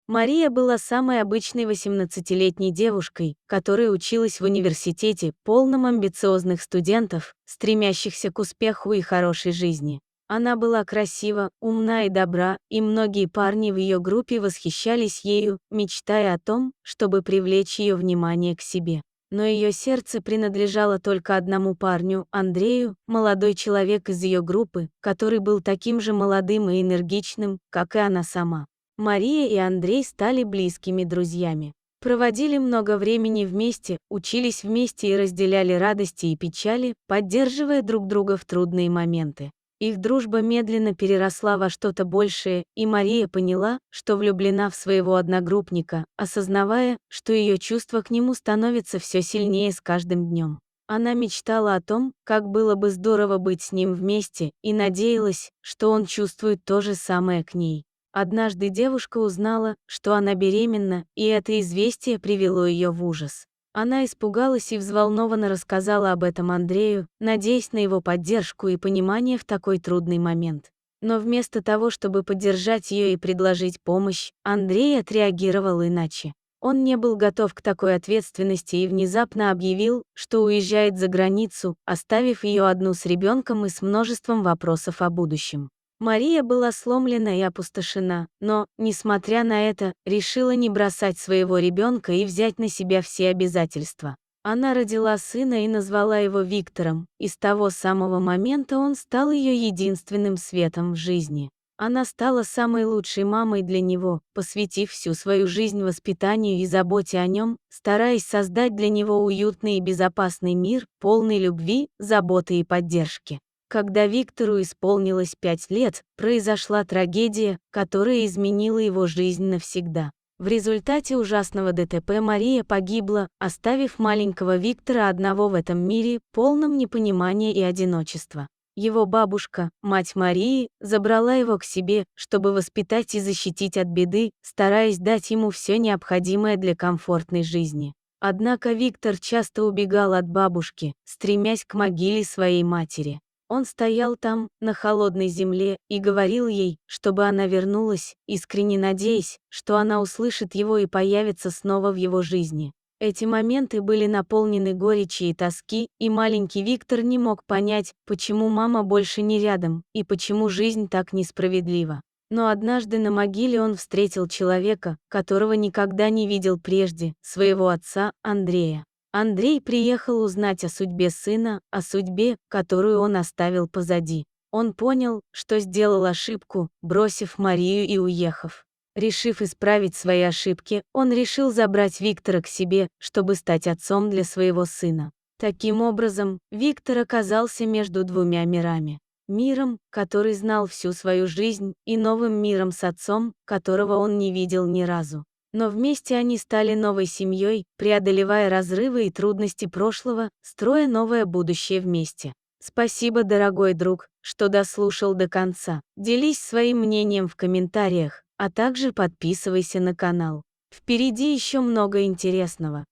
Мария была самой обычной 18-летней девушкой, которая училась в университете, полном амбициозных студентов, стремящихся к успеху и хорошей жизни. Она была красива, умна и добра, и многие парни в ее группе восхищались ею, мечтая о том, чтобы привлечь ее внимание к себе. Но ее сердце принадлежало только одному парню, Андрею, молодой человек из ее группы, который был таким же молодым и энергичным, как и она сама. Мария и Андрей стали близкими друзьями. Проводили много времени вместе, учились вместе и разделяли радости и печали, поддерживая друг друга в трудные моменты. Их дружба медленно переросла во что-то большее, и Мария поняла, что влюблена в своего одногруппника, осознавая, что ее чувства к нему становятся все сильнее с каждым днем. Она мечтала о том, как было бы здорово быть с ним вместе, и надеялась, что он чувствует то же самое к ней. Однажды девушка узнала, что она беременна, и это известие привело ее в ужас. Она испугалась и взволнованно рассказала об этом Андрею, надеясь на его поддержку и понимание в такой трудный момент. Но вместо того, чтобы поддержать ее и предложить помощь, Андрей отреагировал иначе. Он не был готов к такой ответственности и внезапно объявил, что уезжает за границу, оставив ее одну с ребенком и с множеством вопросов о будущем. Мария была сломлена и опустошена, но, несмотря на это, решила не бросать своего ребенка и взять на себя все обязательства. Она родила сына и назвала его Виктором, и с того самого момента он стал ее единственным светом в жизни. Она стала самой лучшей мамой для него, посвятив всю свою жизнь воспитанию и заботе о нем, стараясь создать для него уютный и безопасный мир, полный любви, заботы и поддержки. Когда Виктору исполнилось 5 лет, произошла трагедия, которая изменила его жизнь навсегда. В результате ужасного ДТП Мария погибла, оставив маленького Виктора одного в этом мире, полном непонимания и одиночества. Его бабушка, мать Марии, забрала его к себе, чтобы воспитать и защитить от беды, стараясь дать ему все необходимое для комфортной жизни. Однако Виктор часто убегал от бабушки, стремясь к могиле своей матери. Он стоял там, на холодной земле, и говорил ей, чтобы она вернулась, искренне надеясь, что она услышит его и появится снова в его жизни. Эти моменты были наполнены горечи и тоски, и маленький Виктор не мог понять, почему мама больше не рядом, и почему жизнь так несправедлива. Но однажды на могиле он встретил человека, которого никогда не видел прежде, своего отца, Андрея. Андрей приехал узнать о судьбе сына, о судьбе, которую он оставил позади. Он понял, что сделал ошибку, бросив Марию и уехав. Решив исправить свои ошибки, он решил забрать Виктора к себе, чтобы стать отцом для своего сына. Таким образом, Виктор оказался между двумя мирами. Миром, который знал всю свою жизнь, и новым миром с отцом, которого он не видел ни разу. Но вместе они стали новой семьей, преодолевая разрывы и трудности прошлого, строя новое будущее вместе. Спасибо, дорогой друг, что дослушал до конца. Делись своим мнением в комментариях, а также подписывайся на канал. Впереди еще много интересного.